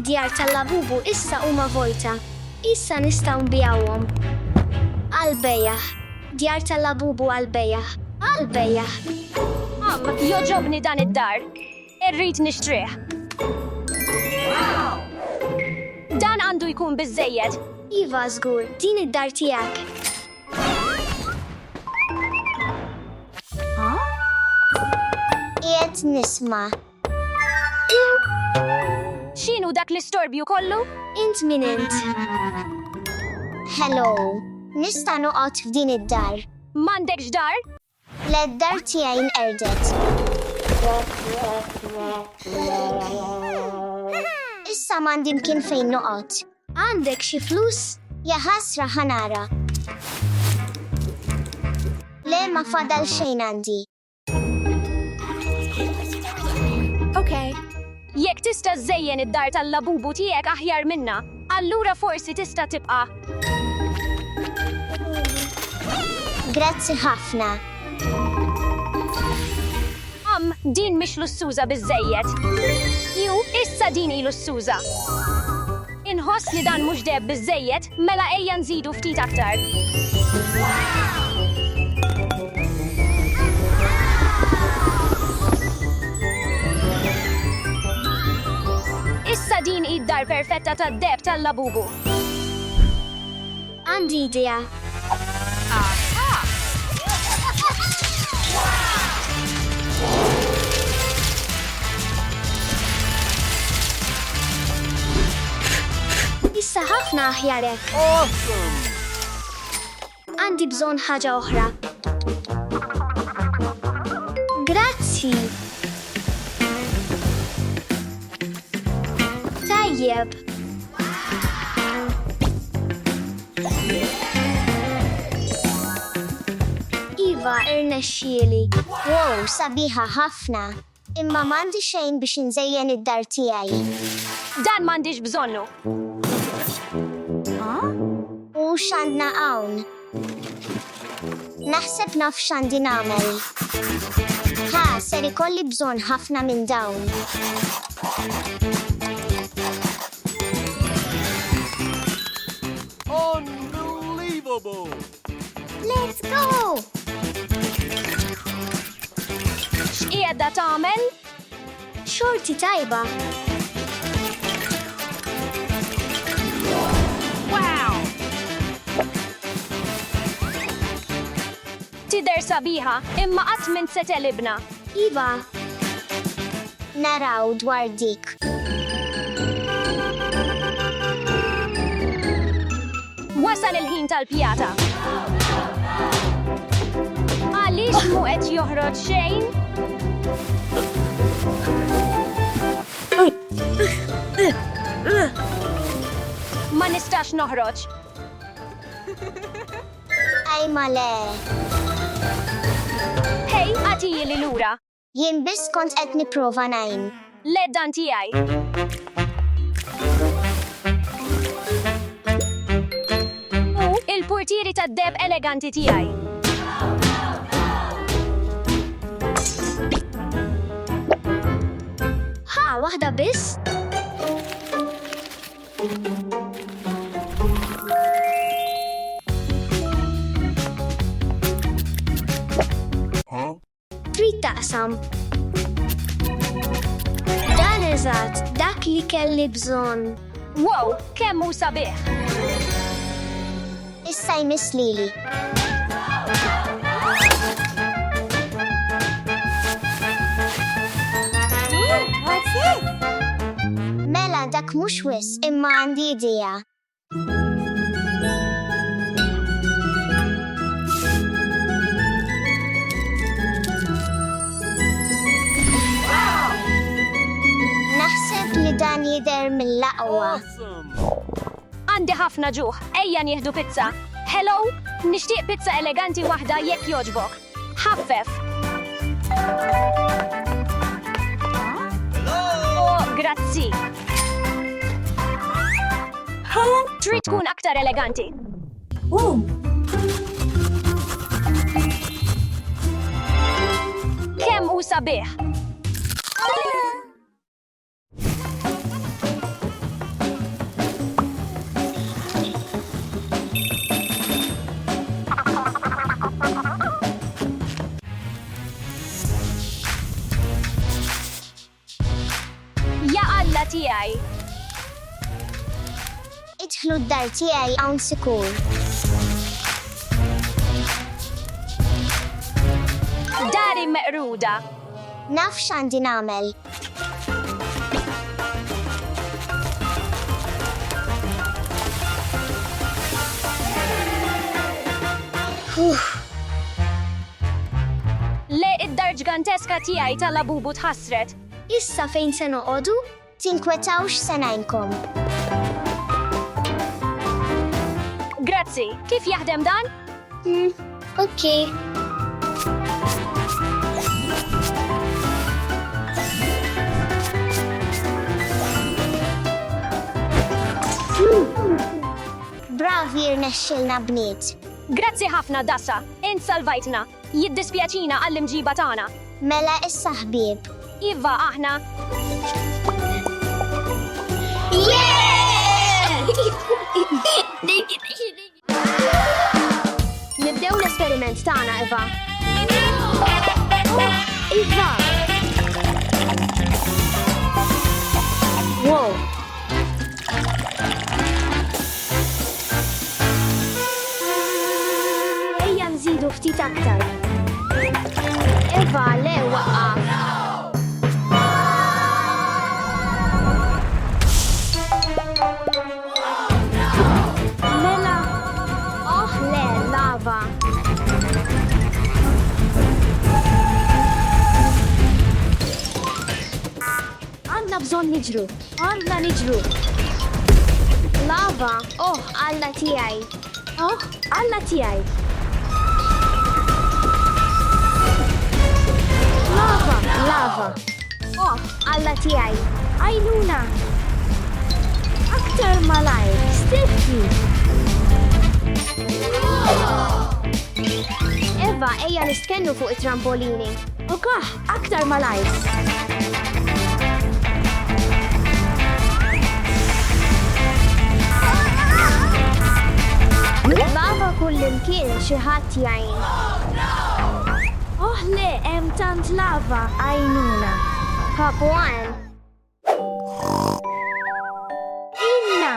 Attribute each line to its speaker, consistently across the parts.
Speaker 1: id-djar tal-Labubu issa huma vojta. Issa nistgħu nbijawhom. Għal-bejjaħ. Djar tal-Labubu għal-bejjaħ. Għal-bejjaħ.
Speaker 2: Joġobni dan id-dar. Irrid nixtrih. Dan għandu jkun biżżejjed.
Speaker 1: Iva żgur, din id-dar tiegħek. Qiegħed nisma'.
Speaker 2: X'inhu dak l-istorbju kollu?
Speaker 1: Int min int? Hello. Nista' noqgħod f'din id-dar.
Speaker 2: M'għandekx dar?
Speaker 1: Le d-dar tiegħi nqerdet. Issa m'għandi mkien fejn noqgħod. Għandek xi flus? Ja ħasra ħanara. Le ma fadal xejn għandi.
Speaker 2: Okay. Jekk tista' żejjen id-dar tal-Labubu tiegħek aħjar minna, allura forsi tista' tibqa'.
Speaker 1: Grazzi ħafna.
Speaker 2: Din mhix lussuża biżżejjed. Ju, issa din hi lussuża. Inħoss li dan mhux deheb biżżejjed, mela ejja nżidu ftit aktar. Issa din hi d-dar perfetta tad-deheb tal-Labubu.
Speaker 1: Għandi idea. Issa ħafna aħjar hekk.
Speaker 3: Awesome!
Speaker 1: Għandi bżonn ħaġa oħra. Grazzi. Tajjeb. Iva, irnexxieli. Wow, sabiħa ħafna. Imma m'għandi xejn biex inżejjen id-dar tiegħi.
Speaker 2: Dan m'għandix bżonnu.
Speaker 1: U x'għandna hawn? Naħseb naf x'għandi nagħmel. Ser ikolli bżonn ħafna minn dawn.
Speaker 3: Unbelievable!
Speaker 1: Let's go!
Speaker 2: X'qiegħda tagħmel?
Speaker 1: Xorti tajba.
Speaker 2: Wow! Tidher sabiħa, imma qatt minn se telibna.
Speaker 1: Iva. Naraw dwar dik.
Speaker 2: Wasal il-ħin tal-pjata. Għaliex mu qed joħroġ xejn? Ma nistax noħroġ.
Speaker 1: Ajma le.
Speaker 2: Hej, għatiji li lura.
Speaker 1: Jien biss kont qed nipprova ngħin.
Speaker 2: Leddan tiegħi. U il-portieri tad-deheb eleganti tiegħi.
Speaker 1: Waħda biss? Trid taqsam. Dan eżatt, dak li kelli bżonn.
Speaker 2: Wow, kemm hu sabiħ.
Speaker 1: Issa jmiss lili. Mela dak mhux wis, imma għandi idea. Naħseb li dan jidher mill-aqwa.
Speaker 2: Għandi ħafna ġuħ, ejja nieħdu pizza. Hello, nixtieq pizza eleganti waħda jekk jogħġbok. Ħaffef. Oh, grazzi. Trid tkun aktar eleganti. Kemm hu sabiħ.
Speaker 1: ħajħallu d-dar tiegħi hawn sikur.
Speaker 2: Dari meqruda.
Speaker 1: Naf x'għandi nagħmel.
Speaker 2: Le id-dar ġganteska tiegħi tal-labubu tħassret.
Speaker 1: Issa fejn se noqogħdu? Tinkwetawx se ngħinkom.
Speaker 2: Grazzi, kif jaħdem dan?
Speaker 1: Okay. Bravi irnexxilna bniet.
Speaker 2: Grazzi ħafna Dassa, int salvajtna. Jiddispjaċina għall-imġiba tagħna.
Speaker 1: Mela issa ħbieb.
Speaker 2: Iva aħna.
Speaker 1: Nibdew l-esperiment tagħna, Eva. Iva! Wow! Ejja nżidu ftit aktar. Eva, le waqqaf. Mela. Oh, le, lava. Għandna bżonn niġru. Għandna niġru. Lava. Oh, Alla tiegħi. Oh, Alla tiegħi. Lava, lava. Oh, Alla tiegħi. Għajnuna. Aktar malaj, Steffi. Eva, ejja nistkennu fuq it-trampolini. Ukaħ, aktar malaj. Lava kullimkien xi ħadd jgħin. Oh le, hemm tant lava, għajnuna. Papuan. Inna.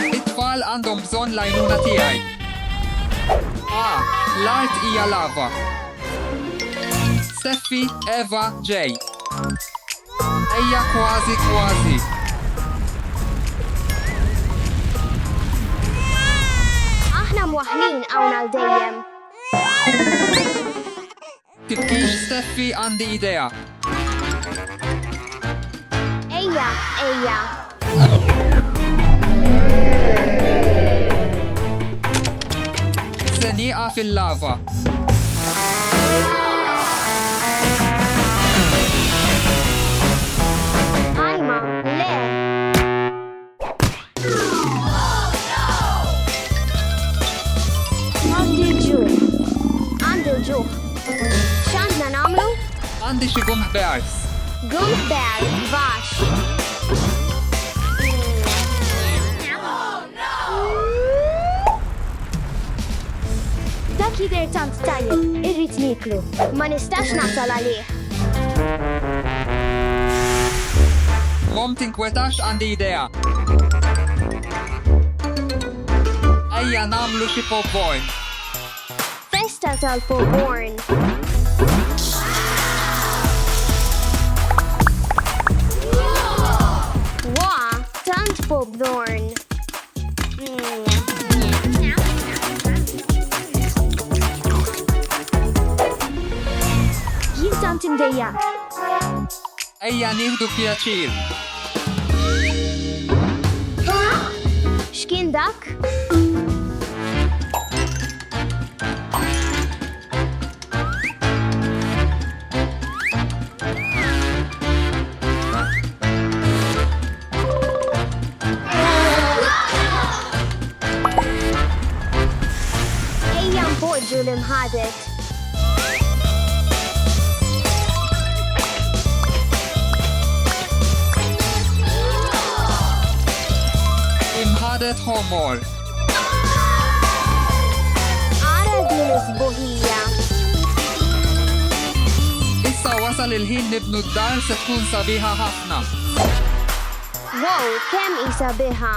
Speaker 4: It-tfal għandhom bżonn l-għajnuna tiegħi. L-art hija lava. Steffi, Eva, Jay. Ejja kważi kważi.
Speaker 1: Aħna mwaħlin hawn għal dejjem.
Speaker 4: Tibkix Steffi għandi idea.
Speaker 1: Ejja, ejja.
Speaker 4: Se nieqa fil-lava.
Speaker 1: Ħajma, le. Għandi l-ġuħ. Għandi l-ġuħ. X'għandna nagħmlu?
Speaker 4: Għandi xi gum bears.
Speaker 1: Gum bear, vax. Dak jidher tant tajjeb, irrid niklu. Ma nistax nasal għalih.
Speaker 4: Mom tinkwetax għandi idea. Ejja namlu xi popcorn.
Speaker 1: Festa tal-popcorn. Wa, tant popcorn. Jien tant imdejja.
Speaker 4: Ejja nieħdu pjaċir.
Speaker 1: X'kien dak? Ejja npoġġu l-imħadet.
Speaker 4: Imħadet homor.
Speaker 1: Ara din is-sbuħija.
Speaker 4: Issa wasal il-ħin nibnu d-dar se tkun sabiħa ħafna.
Speaker 1: Wow, kemm isa biha.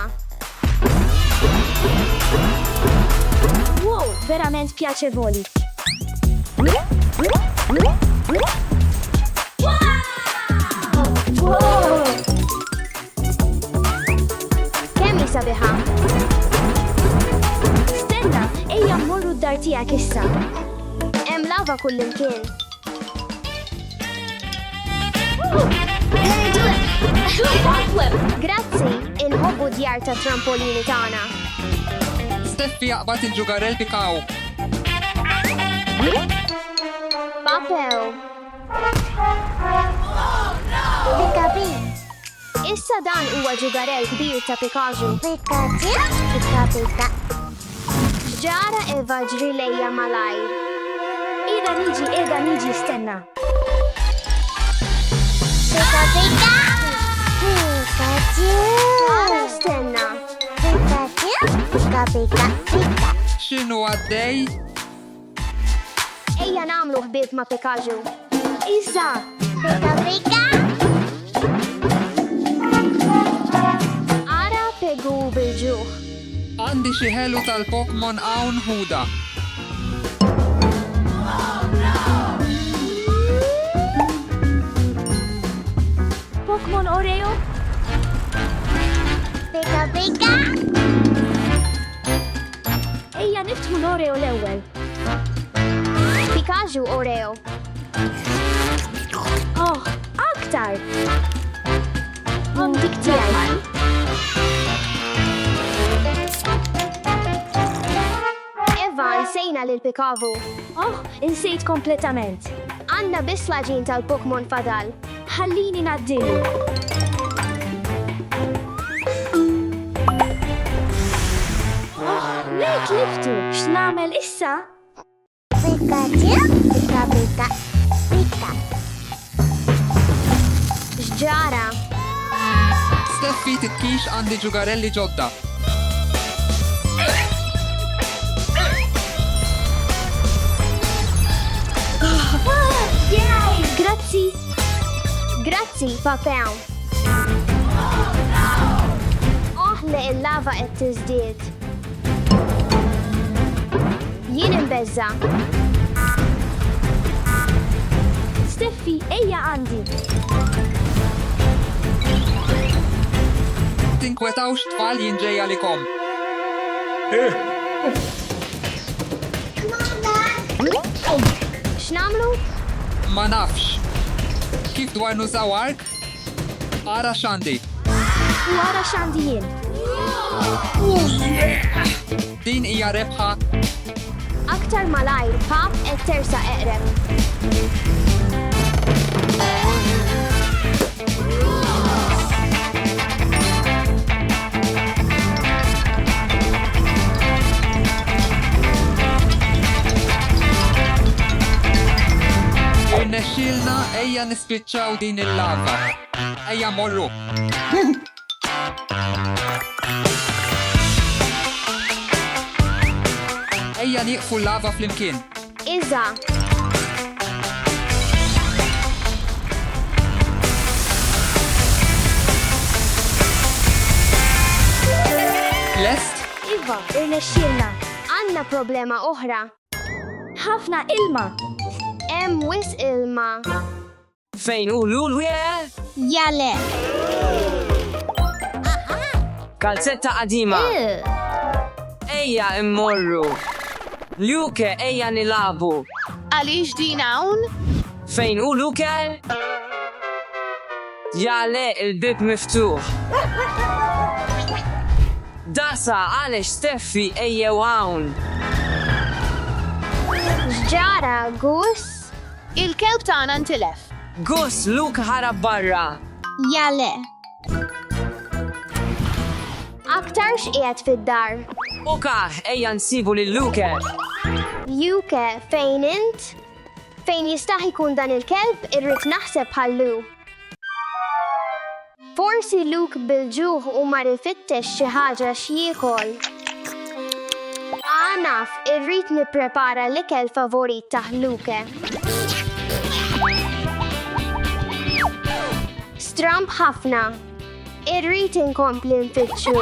Speaker 2: Wow, verament pjaċevoli.
Speaker 1: Wow! Kemm isa biha?
Speaker 2: Stenna, ejja mmorru d-dar tiegħek issa.
Speaker 1: Hemm lava kullimkien. Grazzi, inħobbu djar ta' trampolini tagħna.
Speaker 4: Steffi jaqbad il-ġugarel bikaw.
Speaker 1: Papew. Pika-pi. Issa dan huwa ġugarel kbir ta' Pikachu. Pika-pika. Ġara Eva ġri lejja malajr.
Speaker 2: Eda niġi, stenna.
Speaker 1: Pika-pika. Ara stenna. Pika-pika.
Speaker 4: X'inhu għaddej?
Speaker 1: Ejja namlu ħbieb ma' Pikachu.
Speaker 2: Issa!
Speaker 1: Pika-pika. Ara pegu bil-ġuħ.
Speaker 4: Għandi xi ħelu tal-Pokemon hawn ħuda.
Speaker 2: Pokemon Oreo?
Speaker 1: Pika-pika.
Speaker 2: Ejja niftħu l-Oreo l-ewwel.
Speaker 1: Pikachu Oreo.
Speaker 2: Oh, aktar! Dik tiegħi.
Speaker 1: Eva, nsejna lil Pikachu.
Speaker 2: Oh, insejt kompletament.
Speaker 1: Għanna biss laġin tal-Pokemon fadal.
Speaker 2: Ħallini naddilu. Lek liftu, x'namel issa?
Speaker 1: Pikachu, pika-pika, pika. Xġara.
Speaker 4: Steffi titkix għandi ġugarelli ġodda.
Speaker 2: Grazzi.
Speaker 1: Grazzi, Papew. Li il-lava qed tiżdied. Jien imbezza.
Speaker 2: Steffi, ejja għandi.
Speaker 4: Tinkwetawx tfal jinġej għalikom.
Speaker 1: X'namlu?
Speaker 4: Ma nafx. Kif dwar nużaw ark? Ara xandi.
Speaker 2: Wara x'għandi jien.
Speaker 4: Din hija rebħa.
Speaker 1: Aktar malajr, pap qed tersa eqreb.
Speaker 4: Irnexxielna ejja nispiċċaw din il-lava. Ejja morru. Ejja nieqfu l-lava flimkien.
Speaker 1: Iżda.
Speaker 4: Lest?
Speaker 2: Iva, irnexxielna.
Speaker 1: Għandna problema oħra.
Speaker 2: Ħafna ilma.
Speaker 1: Hemm wis ilma.
Speaker 5: Fejn u Lulwe?
Speaker 1: Jale.
Speaker 5: Kalzetta qadima. Ejja immorru. Luke ejja nilabu.
Speaker 6: Għaliex din hawn?
Speaker 5: Fejn u Luke? Jale il-bib miftuħ. Dasa għaliex Steffi ejja hawn.
Speaker 1: Xġara, Gus?
Speaker 6: Il-kelb tagħna ntilef.
Speaker 5: Gus Luke ħarab barra.
Speaker 1: Jale. Aktar x'qiegħed fid-dar.
Speaker 5: Uka ejja nsibu lil Luke.
Speaker 1: Juke, fejn int? Fejn jistaħ ikun dan il-kelb, irrid naħseb bħallu. Forsi Luke bil-ġuħ u mar ifittex xi ħaġa x'jiekol. Naf, irrid nipprepara l-ikel favorit ta' Luke. Stramp ħafna. Irrid inkompli nfittxu.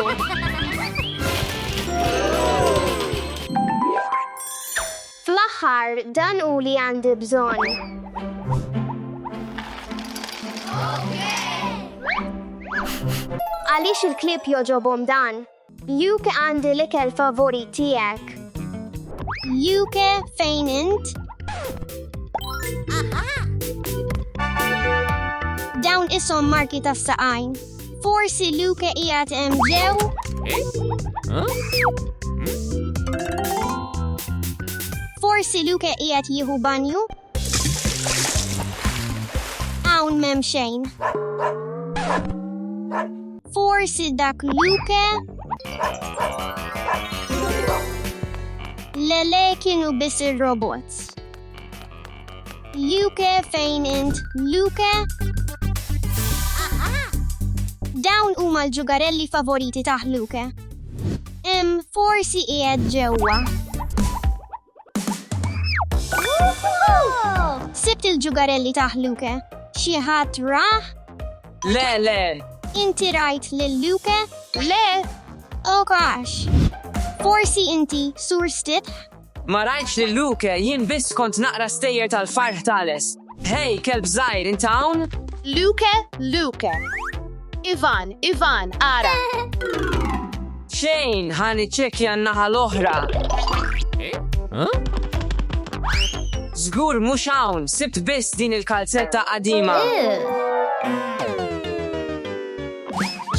Speaker 1: Fl-aħħar dan hu li għandi bżonn. Għaliex il-klip joġobhom dan? Luke għandi l-ikel favorit tiegħek. Luke, fejn int? Dawn ishom marki tas-saqajn. Forsi Luke qiegħed hemm ġew? Forsi Luke qiegħed jieħu banju? Hawn m'hemm xejn. Forsi dak Luke? Lele kienu biss ir-robots. Luke, fejn int? Luke? Dawn huma l-ġugarelli favoriti ta' Luke. Forsi qiegħed ġewwa. Sibt il-ġugarelli ta' Luke. Xi ħadd rah?
Speaker 5: Le.
Speaker 1: Inti rajt lil Luke?
Speaker 6: Le,
Speaker 1: Oh gosh. Forsi inti sur Stitch?
Speaker 5: Ma rajtx li Luke, jien biss kont naqra stejjer tal-farħ tales. Hej, kelb żgħir, inta hawn?
Speaker 6: Luke. Ivan, ara.
Speaker 5: Xejn, ħani ċekja n-naħa l-oħra. Żgur mhux hawn, sibt biss din il-kalzetta qadima.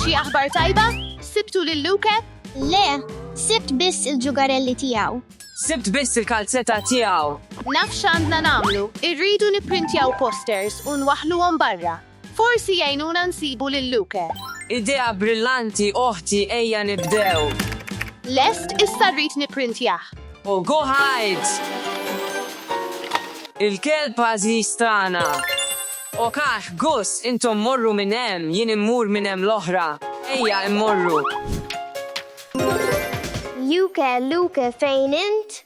Speaker 6: Xi aħbar tajba? Sibtu lil Luke?
Speaker 1: Le, sibt biss il-ġugarelli tiegħu.
Speaker 5: Sibt biss il-kalzetta tiegħu.
Speaker 6: Naf x'għandna nagħmlu, irridu nipprintjaw posters u nwaħħluhom barra. Forsi jgħinuna nsibu lil Luke.
Speaker 5: Idea brillanti, oħti, ejja nibdew.
Speaker 6: Lest issa rrid nipprintjah.
Speaker 5: Oh, go hide! Il-kelb għażi strana. Okax, Gus, intom morru minn hemm, jien immur minn hemm l-oħra. Ejja immorru.
Speaker 1: Luke, fejn int?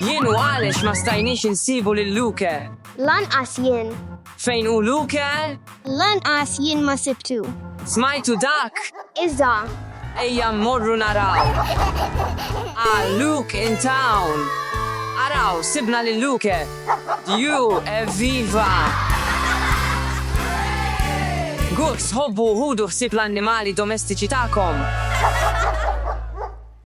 Speaker 5: Jien u għalex ma stajniex insibu lil Luke.
Speaker 1: Lanqas jien.
Speaker 5: Fejn u Luke?
Speaker 1: Lanqas jien ma sibtu.
Speaker 5: Smajtu dak?
Speaker 1: Iżda,
Speaker 5: Ejja mmorru naraw. Luke in town. Araw, sibna lil Luke. You, evviva! Gus, hobbu hudu ħsib l-annimali domestiċi ta'kom.